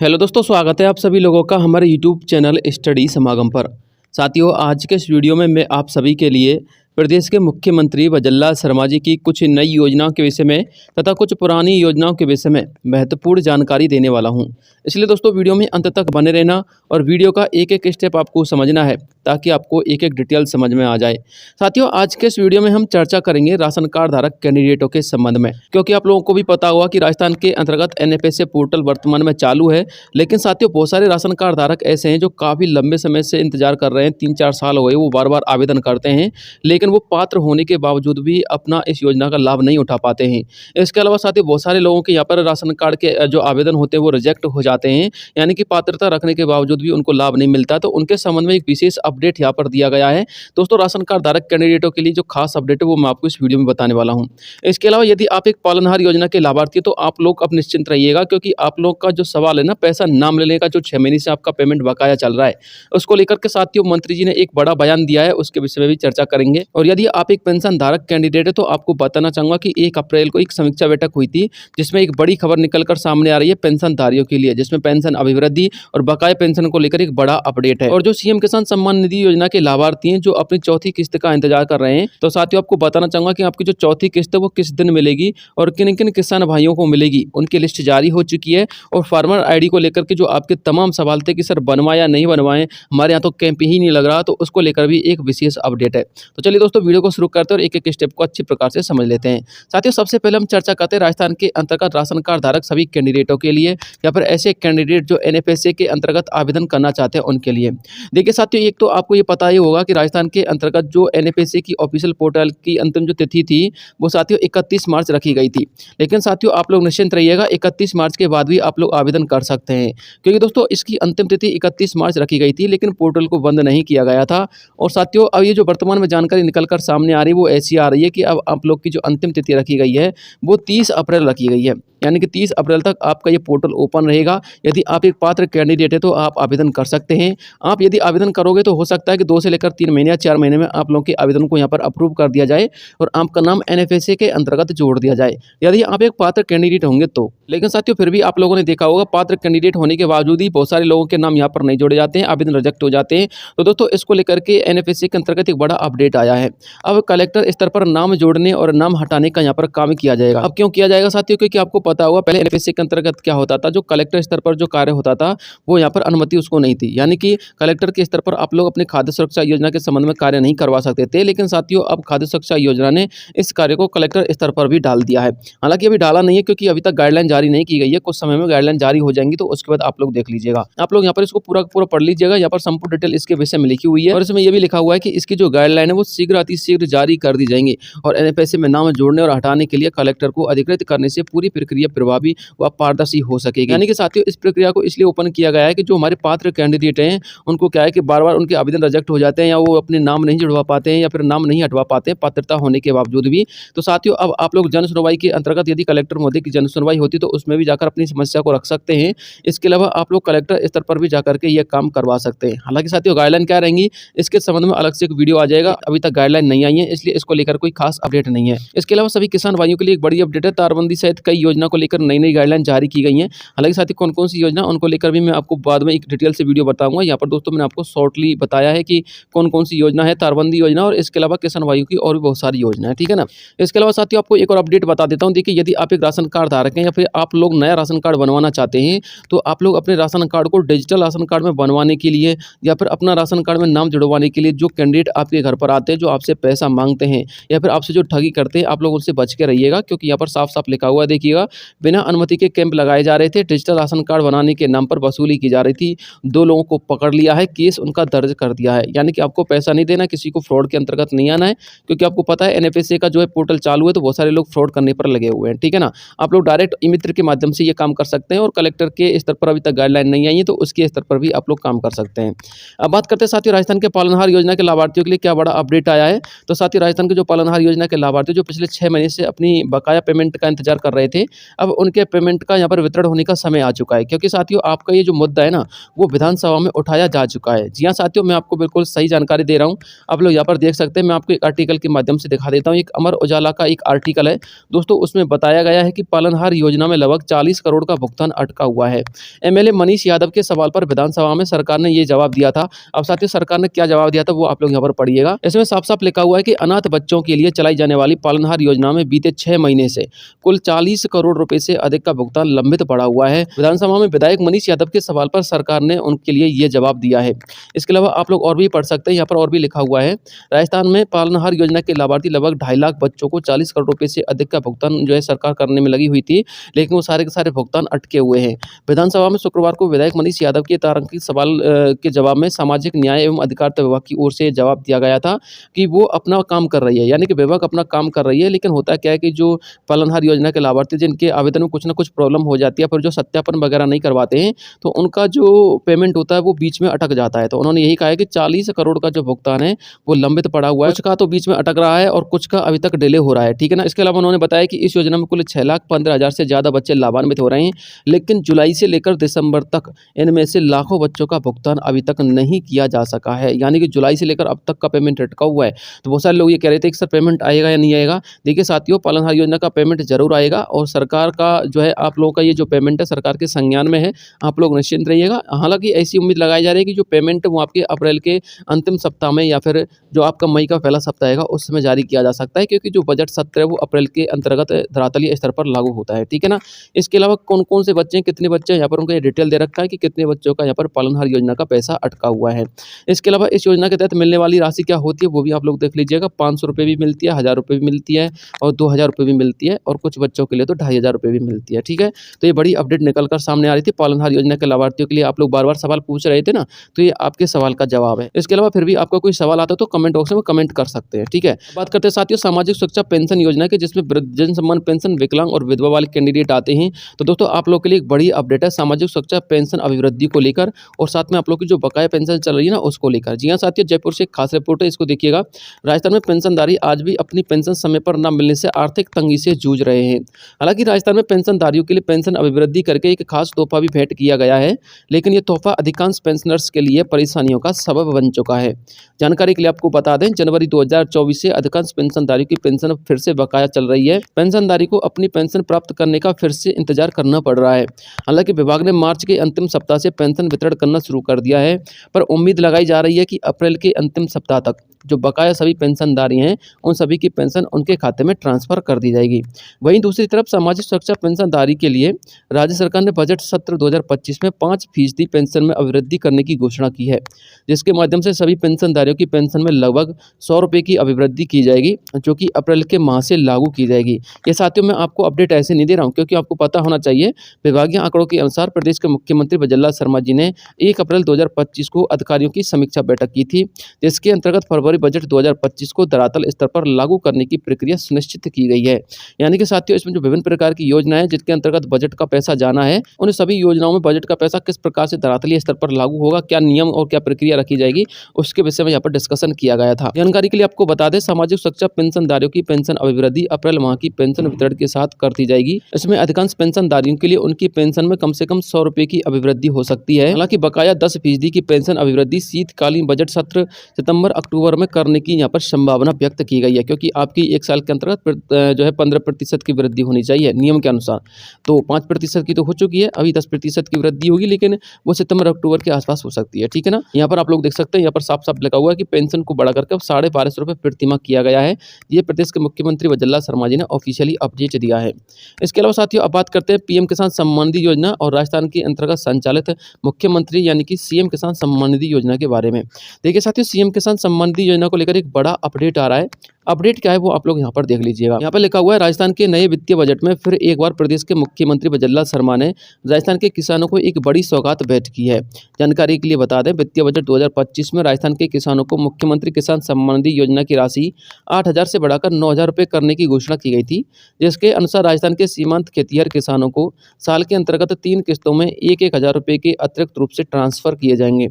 Hello दोस्तों, स्वागत है आप सभी लोगों का हमारे यूट्यूब चैनल स्टडी समागम पर। साथियों, आज के इस वीडियो में मैं आप सभी के लिए प्रदेश के मुख्यमंत्री वजललाल शर्मा जी की कुछ नई योजनाओं के विषय में तथा कुछ पुरानी योजनाओं के विषय में महत्वपूर्ण जानकारी देने वाला हूं। इसलिए दोस्तों वीडियो में अंत तक बने रहना और वीडियो का एक एक स्टेप आपको समझना है ताकि आपको एक एक डिटेल समझ में आ जाए। साथियों, आज के इस वीडियो में हम चर्चा करेंगे राशन कार्ड धारक कैंडिडेटों के संबंध में, क्योंकि आप लोगों को भी पता होगा कि राजस्थान के अंतर्गत NFSA पोर्टल वर्तमान में चालू है। लेकिन साथियों, बहुत सारे राशन कार्ड धारक ऐसे हैं जो काफ़ी लंबे समय से इंतजार कर रहे हैं, 3-4 साल हो गए वो बार बार आवेदन करते हैं, लेकिन वो पात्र होने के बावजूद भी अपना इस योजना का लाभ नहीं उठा पाते हैं। इसके अलावा साथियों, बहुत सारे लोगों के यहाँ पर राशन कार्ड के जो आवेदन होते हैं वो रिजेक्ट हो जाते हैं, यानी कि पात्रता रखने के बावजूद भी उनको लाभ नहीं मिलता। तो उनके संबंध में एक विशेष अपडेट यहाँ पर दिया गया है। दोस्तों, राशन कार्ड धारक कैंडिडेटों के लिए जो खास अपडेट है वो मैं आपको इस वीडियो में बताने वाला हूँ। इसके अलावा यदि आप एक पालनहार योजना के लाभार्थी तो आप लोग अब निश्चिंत रहिएगा, क्योंकि आप लोग का जो सवाल है ना, पैसा नाम लेने का, जो 6 महीने से आपका पेमेंट बकाया चल रहा है, उसको लेकर के साथियों मंत्री जी ने एक बड़ा बयान दिया है, उसके विषय में भी चर्चा करेंगे। और यदि आप एक पेंशन धारक कैंडिडेट है तो आपको बताना चाहूंगा कि 1 अप्रैल को एक समीक्षा बैठक हुई थी, जिसमें एक बड़ी खबर निकलकर सामने आ रही है पेंशनधारियों के लिए, जिसमें पेंशन अभिवृद्धि और बकाया पेंशन को लेकर एक बड़ा अपडेट है। और जो सीएम किसान सम्मान निधि योजना के लाभार्थी हैं जो अपनी चौथी किस्त का इंतजार कर रहे हैं, तो साथियों आपको बताना चाहूंगा कि आपकी जो चौथी किस्त है वो किस दिन मिलेगी और किन किन किसान भाइयों को मिलेगी, उनकी लिस्ट जारी हो चुकी है। और फार्मर आईडी को लेकर के जो आपके तमाम सवाल थे कि सर बनवाए या नहीं बनवाएं, हमारे यहाँ तो कैंप ही नहीं लग रहा, तो उसको लेकर भी एक विशेष अपडेट है। तो चलिए दोस्तों, वीडियो को शुरू करते हैं और एक एक स्टेप को अच्छी प्रकार से समझ लेते हैं। साथियों, सबसे पहले हम चर्चा करते हैं राजस्थान के अंतर्गत राशन कार्ड धारक सभी कैंडिडेटों के लिए, या फिर ऐसे कैंडिडेट जो NFSA के अंतर्गत आवेदन करना चाहते हैं उनके लिए। देखिए साथियों, एक तो आपको ये पता ही होगा कि राजस्थान के अंतर्गत जो NFSA की ऑफिशियल पोर्टल की अंतिम जो तिथि थी वो साथियों 31 मार्च रखी गई थी। लेकिन साथियों आप लोग निश्चिंत रहिएगा, 31 मार्च के बाद भी आप लोग आवेदन कर सकते हैं, क्योंकि दोस्तों इसकी अंतिम तिथि 31 मार्च रखी गई थी, लेकिन पोर्टल को बंद नहीं किया गया था। और साथियों, अब ये जो वर्तमान में जानकारी निकलकर सामने आ रही है वो ऐसी आ रही है कि अब आप लोग की जो अंतिम तिथि रखी गई है वो 30 अप्रैल रखी गई है, यानी कि 30 अप्रैल तक आपका ये पोर्टल ओपन रहेगा। यदि आप एक पात्र कैंडिडेट है तो आप आवेदन कर सकते हैं। आप यदि आवेदन करोगे तो हो सकता है कि 2 से लेकर 3 महीने या 4 महीने में आप लोगों के आवेदन को यहाँ पर अप्रूव कर दिया जाए और आपका नाम NFSA के अंतर्गत जोड़ दिया जाए, यदि आप एक पात्र कैंडिडेट होंगे तो। लेकिन साथियों, फिर भी आप लोगों ने देखा होगा पात्र कैंडिडेट होने के बावजूद ही बहुत सारे लोगों के नाम यहाँ पर नहीं जोड़े जाते हैं, आवेदन रिजेक्ट हो जाते हैं। तो दोस्तों इसको लेकर के NFSA के अंतर्गत एक बड़ा अपडेट आया है। अब कलेक्टर स्तर पर नाम जोड़ने और नाम हटाने का यहाँ पर काम किया जाएगा। अब क्यों किया जाएगा साथियों? क्योंकि आपको पता होगा पहले NFSA के अंतर्गत क्या होता था, जो कलेक्टर स्तर पर जो कार्य होता था वो यहाँ पर अनुमति उसको नहीं थी, यानी कि कलेक्टर के स्तर पर आप लोग अपने खाद्य सुरक्षा योजना के संबंध में कार्य नहीं करवा सकते थे। लेकिन साथियों अब खाद्य सुरक्षा योजना ने इस कार्य को कलेक्टर स्तर पर भी डाल दिया है। हालांकि अभी डाला नहीं है क्योंकि अभी तक गाइडलाइन जारी नहीं की गई है, कुछ समय में गाइडलाइन जारी हो जाएंगी तो उसके बाद आप लोग देख लीजिएगा। आप लोग यहाँ पर इसको पूरा पूरा पढ़ लीजिएगा, यहाँ पर संपूर्ण डिटेल इसके विषय में लिखी हुई है और इसमें यह भी लिखा हुआ है कि इसकी जो गाइडलाइन है वो शीघ्र अतिशीघ्र जारी कर दी जाएंगी और NFSA में नाम जोड़ने और हटाने के लिए कलेक्टर को अधिकृत करने से पूरी प्रक्रिया प्रभावी व पारदर्शी हो सकेगी। यानी कि साथियों इस प्रक्रिया को इसलिए ओपन किया गया है कि जो हमारे पात्र कैंडिडेट हैं उनको क्या है कि बार बार उनके आवेदन रिजेक्ट हो जाते हैं, या वो अपने नाम नहीं जुड़वा पाते हैं, या फिर नाम नहीं हटवा पाते हैं पात्रता होने के बावजूद भी। तो साथियों अब आप लोग जन सुनवाई के अंतर्गत यदि कलेक्टर महोदय की जन सुनवाई होती तो उसमें भी जाकर अपनी समस्या को रख सकते हैं। इसके अलावा आप लोग कलेक्टर स्तर पर भी जाकर के ये काम करवा सकते हैं। हालांकि साथियों गाइडलाइन क्या रहेंगी इसके संबंध में अलग से एक वीडियो आ जाएगा, अभी तक गाइडलाइन नहीं आई है इसलिए इसको लेकर कोई खास अपडेट नहीं है। इसके अलावा सभी किसान भाइयों के लिए एक बड़ी अपडेट है, तारबंदी सहित कई योजना को लेकर नई नई गाइडलाइन जारी की गई है। हालांकि साथियों कौन कौन सी योजना उनको लेकर भी मैं आपको बाद में एक डिटेल से वीडियो बताऊंगा। यहाँ पर दोस्तों मैंने आपको शॉर्टली बताया है कि कौन कौन सी योजना है, तारबंदी योजना और इसके अलावा किसान भाइयों की और भी बहुत सारी योजना है, ठीक है ना। इसके अलावा साथियों आपको एक और अपडेट बता देता हूँ। देखिए यदि आप एक राशन कार्ड धारक हैं या फिर आप लोग नया राशन कार्ड बनवाना चाहते हैं तो आप लोग अपने राशन कार्ड को डिजिटल राशन कार्ड में बनवाने के लिए या फिर अपना राशन कार्ड में नाम जुड़वाने के लिए जो कैंडिडेट आपके घर पर आते हैं, जो आपसे पैसा मांगते हैं या फिर आपसे जो ठगी करते हैं, आप लोग उनसे बच के रहिएगा, क्योंकि यहाँ पर साफ साफ लिखा हुआ है, देखिएगा बिना अनुमति के कैंप लगाए जा रहे थे, डिजिटल राशन कार्ड बनाने के नाम पर वसूली की जा रही थी। 2 लोगों को पकड़ लिया है, केस उनका दर्ज कर दिया है। यानी कि आपको पैसा नहीं देना, किसी को फ्रॉड के अंतर्गत नहीं आना है, क्योंकि आपको पता है NFSA का जो है पोर्टल चालू है तो बहुत सारे लोग फ्रॉड करने पर लगे हुए हैं, ठीक है ना। आप लोग डायरेक्ट ई-मित्र के माध्यम से ये काम कर सकते हैं और कलेक्टर के स्तर पर अभी तक गाइडलाइन नहीं आई है तो उसके स्तर पर भी आप लोग काम कर सकते हैं। अब बात करते हैं साथियों राजस्थान के पालनहार योजना के लाभार्थियों के लिए क्या बड़ा अपडेट आया है। तो साथियों राजस्थान के जो पालनहार योजना के लाभार्थी जो पिछले 6 महीने से अपनी बकाया पेमेंट का इंतजार कर रहे थे, अब उनके पेमेंट का यहाँ पर वितरण होने का समय आ चुका है, क्योंकि साथियों आपका ये जो मुद्दा है ना, वो विधानसभा में उठाया जा चुका है। जी हाँ साथियों, मैं आपको बिल्कुल सही जानकारी दे रहा हूँ। आप लोग यहाँ पर देख सकते हैं, मैं आपको एक आर्टिकल के माध्यम से दिखा देता हूँ। एक अमर उजाला का एक आर्टिकल है दोस्तों, उसमें बताया गया है कि पालनहार योजना में लगभग 40 करोड़ का भुगतान अटका हुआ है। एमएलए मनीष यादव के सवाल पर विधानसभा में सरकार ने ये जवाब दिया था। अब साथियों सरकार ने क्या जवाब दिया था वो आप लोग यहाँ पर पढ़िएगा। इसमें साफ-साफ लिखा हुआ है कि अनाथ बच्चों के लिए चलाई जाने वाली पालनहार योजना में बीते 6 महीने से कुल 40 करोड़ रुपए से अधिक का भुगतान लंबित पड़ा हुआ है। विधानसभा में विधायक मनीष यादव के सवाल पर सरकार ने उनके लिए ये जवाब दिया है। इसके अलावा आप लोग और भी पढ़ सकते हैं, यहाँ पर और भी लिखा हुआ है, राजस्थान में पालनहार योजना के लाभार्थी लगभग 2.5 लाख बच्चों को 40 करोड़ रुपए से अधिक का भुगतान जो है सरकार करने में लगी हुई थी, लेकिन वो सारे के सारे भुगतान अटके हुए हैं। विधानसभा में शुक्रवार को विधायक मनीष यादव के तारांकित सवाल के जवाब में सामाजिक न्याय एवं अधिकारिता विभाग की ओर से जवाब दिया गया था कि वो अपना काम कर रही है, यानी कि विभाग अपना काम कर रही है। लेकिन होता क्या है कि जो पालनहार योजना के लाभार्थी जिनके आवेदन में कुछ ना कुछ प्रॉब्लम हो जाती है, फिर जो सत्यापन वगैरह नहीं करवाते हैं, तो उनका जो पेमेंट होता है वो बीच में अटक जाता है। तो उन्होंने यही कहा है कि 40 करोड़ का जो भुगतान है वो लंबित पड़ा हुआ है, कुछ का तो बीच में अटक रहा है और कुछ का अभी तक डिले हो रहा है, ठीक है ना। इसके अलावा उन्होंने बताया कि इस योजना में कुल 6,15,000 से ज़्यादा बच्चे लाभान्वित हो रहे हैं, लेकिन जुलाई से लेकर दिसंबर तक इनमें से लाखों बच्चों का भुगतान अभी तक नहीं किया जा सका है, यानी कि जुलाई से लेकर अब तक का पेमेंट अटका हुआ है। तो बहुत सारे लोग ये कह रहे थे कि सर पेमेंट आएगा या नहीं आएगा। देखिए साथियों, पालनहार योजना का पेमेंट जरूर आएगा और सरकार का जो है आप लोगों का ये जो पेमेंट है सरकार के संज्ञान में है, आप लोग निश्चिंत रहिएगा। हालांकि ऐसी उम्मीद लगाई जा रही है कि जो पेमेंट वो आपके अप्रैल के अंतिम सप्ताह में या फिर जो आपका मई का पहला सप्ताह आएगा उस समय जारी किया जा सकता है, क्योंकि जो बजट सत्र है वो अप्रैल के अंतर्गत धरातलीय स्तर पर लागू होता है, ठीक है ना। इसके अलावा कौन कौन से बच्चे हैं, कितने बच्चे हैं, यहाँ पर उनका ये डिटेल दे रखा है कि कितने बच्चों का यहाँ पर पालनहार योजना का पैसा अटका हुआ है। इसके अलावा इस योजना के तहत मिलने वाली राशि क्या होती है वो भी आप लोग देख लीजिएगा। 500 रुपये भी मिलती है, 1000 रुपये भी मिलती है और 2000 रुपये भी मिलती है, और कुछ बच्चों के लिए तो 2500 रुपये भी मिलती है, ठीक है। तो ये बड़ी अपडेट निकल कर सामने आ रही थी पालनहार योजना के लाभार्थियों के लिए। आप लोग बार बार सवाल पूछ रहे थे ना, तो ये आपके सवाल का जवाब है। इसके अलावा फिर भी आपका कोई सवाल आता है तो कमेंट बॉक्स में कमेंट कर सकते हैं, ठीक है। बात करते हैं साथियों सामाजिक सुरक्षा पेंशन योजना के, जिसमें वृद्धजन सम्मान पेंशन, विकलांग और विधवा वाले कैंडिडेट आते हैं। तो दोस्तों आप लोग के लिए एक बड़ी अपडेट है सामाजिक सुरक्षा पेंशन अभिवृद्धि को लेकर, और साथ में आप लोग की जो बकाया पेंशन चल रही है ना उसको लेकर। जी हाँ साथियों, जयपुर से एक खास रिपोर्ट है, इसको देखिएगा। राजस्थान में पेंशनधारी आज भी अपनी पेंशन समय पर न मिलने से आर्थिक तंगी से जूझ रहे हैं। हालांकि राजस्थान में पेंशनधारियों के लिए पेंशन अभिवृद्धि करके एक खास तोहफा भी भेंट किया गया है, लेकिन ये तोहफा अधिकांश पेंशनर्स के लिए परेशानियों का सबब बन चुका है। जानकारी के लिए आपको बता दें, जनवरी 2024 से अधिकांश पेंशनधारियों की पेंशन फिर से बकाया चल रही है। पेंशनधारी को अपनी पेंशन प्राप्त करने का फिर से इंतजार करना पड़ रहा है। हालांकि विभाग ने मार्च के अंतिम सप्ताह से पेंशन वितरण करना शुरू कर दिया है, पर उम्मीद लगाई जा रही है कि अप्रैल के अंतिम सप्ताह तक जो बकाया सभी पेंशनधारी हैं उन सभी की पेंशन उनके खाते में ट्रांसफर कर दी जाएगी। वहीं दूसरी तरफ सामाजिक सुरक्षा पेंशनधारी के लिए राज्य सरकार ने बजट सत्र 2025 में 5% पेंशन में अभिवृद्धि करने की घोषणा की है, जिसके माध्यम से सभी पेंशनधारियों की पेंशन में लगभग 100 रुपये की अभिवृद्धि की जाएगी, जो कि अप्रैल के माह से लागू की जाएगी। ये साथियों मैं आपको अपडेट ऐसे नहीं दे रहा हूँ, क्योंकि आपको पता होना चाहिए विभागीय आंकड़ों के अनुसार प्रदेश के मुख्यमंत्री वजल्लाल शर्मा जी ने 1 अप्रैल 2025 को अधिकारियों की समीक्षा बैठक की थी, जिसके अंतर्गत फरवरी बजट 2025 को धरातल स्तर पर लागू करने की प्रक्रिया सुनिश्चित की गई है। यानी कि साथियों इसमें जो विभिन्न प्रकार की योजनाएं जिनके अंतर्गत बजट का पैसा जाना है, उन सभी योजनाओं में बजट का पैसा किस प्रकार से धरातलीय स्तर पर लागू होगा, क्या नियम और क्या प्रक्रिया रखी जाएगी, उसके विषय में यहाँ पर डिस्कशन किया गया था। जानकारी के लिए आपको बता दें, सामाजिक सुरक्षा पेंशनधारियों की पेंशन अभिवृद्धि अप्रैल माह की पेंशन वितरण के साथ कर दी जाएगी। इसमें अधिकांश पेंशनधारियों के लिए उनकी पेंशन में कम से कम 100 रुपये की अभिवृद्धि हो सकती है। हालांकि बकाया 10% की पेंशन अभिवृद्धि शीतकालीन बजट सत्र सितंबर अक्टूबर में करने की यहाँ पर संभावना व्यक्त की गई है, क्योंकि आपकी 1 साल के अंतर्गत जो है 15% की वृद्धि होनी चाहिए नियम के अनुसार। तो 5% की तो हो चुकी है, अभी 10% की वृद्धि होगी, लेकिन वो सितंबर अक्टूबर के आसपास हो सकती है, ठीक है ना। यहाँ पर आप लोग देख सकते हैं, यहाँ पर साफ साफ लिखा हुआ है कि पेंशन को बढ़ा करके अब 1250 रुपये प्रतिमाह किया गया है। ये प्रदेश के मुख्यमंत्री वजल्लाल शर्मा जी ने ऑफिशियली अपडेट दिया है। इसके अलावा साथियों अब बात करते हैं पीएम किसान सम्मान निधि योजना और राजस्थान के अंतर्गत संचालित मुख्यमंत्री यानी कि सीएम किसान सम्मान निधि योजना के बारे में। देखिए साथियों, सीएम किसान सम्मान निधि योजना को लेकर एक बड़ा अपडेट आ रहा है। अपडेट क्या है वो आप लोग यहाँ पर देख लीजिएगा। यहाँ पर लिखा हुआ है, राजस्थान के नए वित्तीय बजट में फिर एक बार प्रदेश के मुख्यमंत्री वजल्लाल शर्मा ने राजस्थान के किसानों को एक बड़ी सौगात भेंट की है। जानकारी के लिए बता दें, वित्तीय बजट 2025 में राजस्थान के किसानों को मुख्यमंत्री किसान सम्मान निधि योजना की राशि 8000 से बढ़ाकर 9000 रुपये करने की घोषणा की गई थी, जिसके अनुसार राजस्थान के सीमांत खेतिहर किसानों को साल के अंतर्गत 3 किस्तों में 1-1 हज़ार रुपये के अतिरिक्त रूप से ट्रांसफर किए जाएंगे।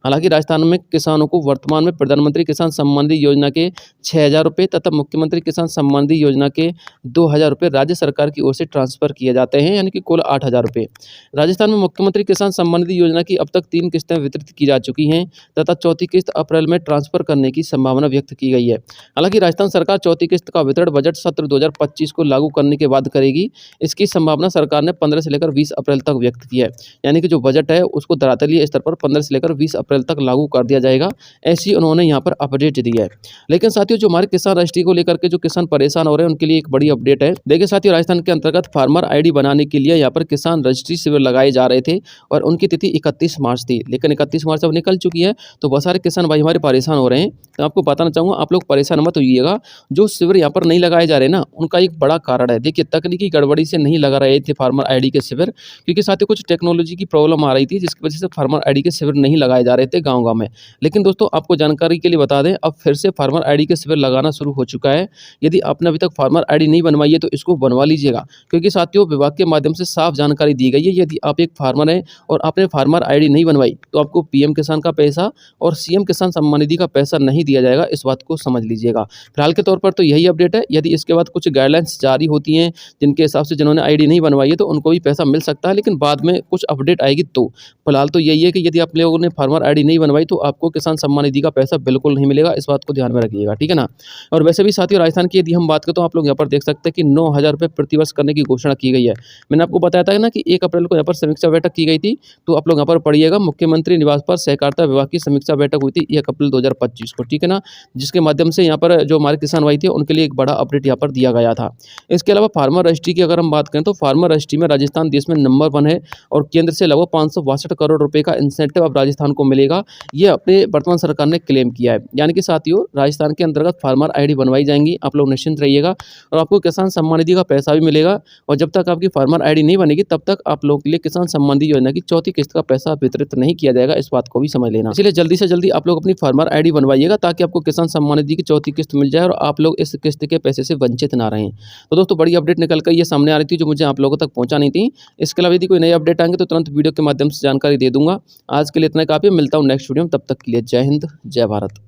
हालांकि राजस्थान में किसानों को वर्तमान में प्रधानमंत्री किसान सम्मान निधि योजना के 6,000 रुपये तथा मुख्यमंत्री किसान सम्मान निधि योजना के 2,000 रुपये राज्य सरकार की ओर से ट्रांसफर किए जाते हैं, यानी कि कुल 8,000 रुपये। राजस्थान में मुख्यमंत्री किसान सम्मान निधि योजना की अब तक 3 किस्तें वितरित की जा चुकी हैं तथा चौथी किस्त अप्रैल में ट्रांसफर करने की संभावना व्यक्त की गई है। हालांकि राजस्थान सरकार चौथी किस्त का वितरण बजट सत्र 2025 को लागू करने के बाद करेगी। इसकी संभावना सरकार ने 15 से लेकर 20 अप्रैल तक व्यक्त की है, यानी कि जो बजट है उसको धरातलीय स्तर पर 15 से लेकर 20 अप्रैल तक लागू कर दिया जाएगा, ऐसी उन्होंने यहाँ पर अपडेट दी है। लेकिन साथियों, जो हमारे किसान रजिस्ट्री को लेकर के जो किसान परेशान हो रहे हैं उनके लिए एक बड़ी अपडेट है। देखिए साथियों, राजस्थान के अंतर्गत फार्मर आईडी बनाने के लिए यहाँ पर किसान रजिस्ट्री शिविर लगाए जा रहे थे और उनकी तिथि 31 मार्च थी, लेकिन 31 मार्च अब निकल चुकी है, तो बहुत सारे किसान भाई हमारे परेशान हो रहे हैं। तो आपको बताना चाहूँगा, आप लोग परेशान मत होइएगा। जो शिविर यहाँ पर नहीं लगाए जा रहे ना, उनका एक बड़ा कारण है। देखिए, तकनीकी गड़बड़ी से नहीं लगा रहे थे फार्मर आईडी के शिविर, क्योंकि साथियों कुछ टेक्नोलॉजी की प्रॉब्लम आ रही थी, जिसकी वजह से फार्मर आईडी के शिविर नहीं लगाए जा रहे थे गाँव-गाँव में। लेकिन दोस्तों, आपको जानकारी के लिए बता दें, अब फिर से फार्मर आईडी के शिविर लगाना शुरू हो चुका है। यदि आपने अभी तक फार्मर आईडी नहीं बनवाई है तो इसको बनवा लीजिएगा, क्योंकि साथियों विभाग के माध्यम से साफ जानकारी दी गई है, यदि आप एक फार्मर हैं और आपने फार्मर आईडी नहीं बनवाई तो आपको पीएम किसान का पैसा और सीएम किसान सम्मान निधि का पैसा नहीं दिया जाएगा। इस बात को समझ लीजिएगा। फिलहाल के तौर पर तो यही अपडेट है। यदि इसके बाद कुछ गाइडलाइंस जारी होती हैं जिनके हिसाब से जिन्होंने आईडी नहीं बनवाई है तो उनको भी पैसा मिल सकता है, लेकिन बाद में कुछ अपडेट आएगी तो। फिलहाल तो यही है कि यदि आप लोगों ने फार्मर आईडी नहीं बनवाई तो आपको किसान सम्मान निधि का पैसा बिल्कुल नहीं मिलेगा। इस बात को ध्यान में रखिएगा, ठीक है ना। और वैसे भी साथियों, राजस्थान की यदि हम बात करें तो आप लोग यहाँ पर देख सकते हैं कि 9,000 रुपये प्रतिवर्ष करने की घोषणा की गई है। मैंने आपको बताया था ना कि 1 अप्रैल को यहाँ पर समीक्षा बैठक की गई थी, तो आप लोग यहाँ पर पढ़िएगा। मुख्यमंत्री निवास पर सहकारिता विभाग की समीक्षा बैठक हुई थी 1 अप्रैल 2025 को, ठीक है ना, जिसके माध्यम से यहाँ पर जो हमारे किसान भाई थे उनके लिए एक बड़ा अपडेट यहाँ पर दिया गया था। इसके अलावा फार्मर रजिस्ट्री की अगर हम बात करें तो फार्मर रजिस्ट्री में राजस्थान देश में नंबर 1 है और केंद्र से लगभग 562 करोड़ रुपए का इंसेंटिव अब राजस्थान को मिलेगा, ये अपने वर्तमान सरकार ने क्लेम किया है। यानी कि साथियों, राजस्थान के अंतर्गत फार्मर आईडी बनवाई जाएंगी, आप लोग निश्चिंत रहिएगा और आपको किसान सम्मान निधि का पैसा भी मिलेगा। और जब तक आपकी फार्मर आईडी नहीं बनेगी तब तक आप लोगों के लिए किसान सम्मान निधि योजना की चौथी किस्त का पैसा वितरित नहीं किया जाएगा। इस बात को भी समझ लेना। इसलिए जल्दी से जल्दी आप लोग अपनी फार्मर आईडी बनवाइएगा ताकि आपको किसान सम्मान निधि की चौथी किस्त मिल जाए और आप लोग इस किस्त के पैसे से वंचित ना रहें। तो दोस्तों, बड़ी अपडेट निकल कर ये सामने आ रही थी जो मुझे आप लोगों तक पहुंचानी थी। इसके अलावा यदि कोई नई अपडेट आएंगे तो तुरंत वीडियो के माध्यम से जानकारी दे दूंगा। आज के लिए इतना काफी, मिलता हूँ नेक्स्ट वीडियो में, तब तक के लिए जय हिंद, जय भारत।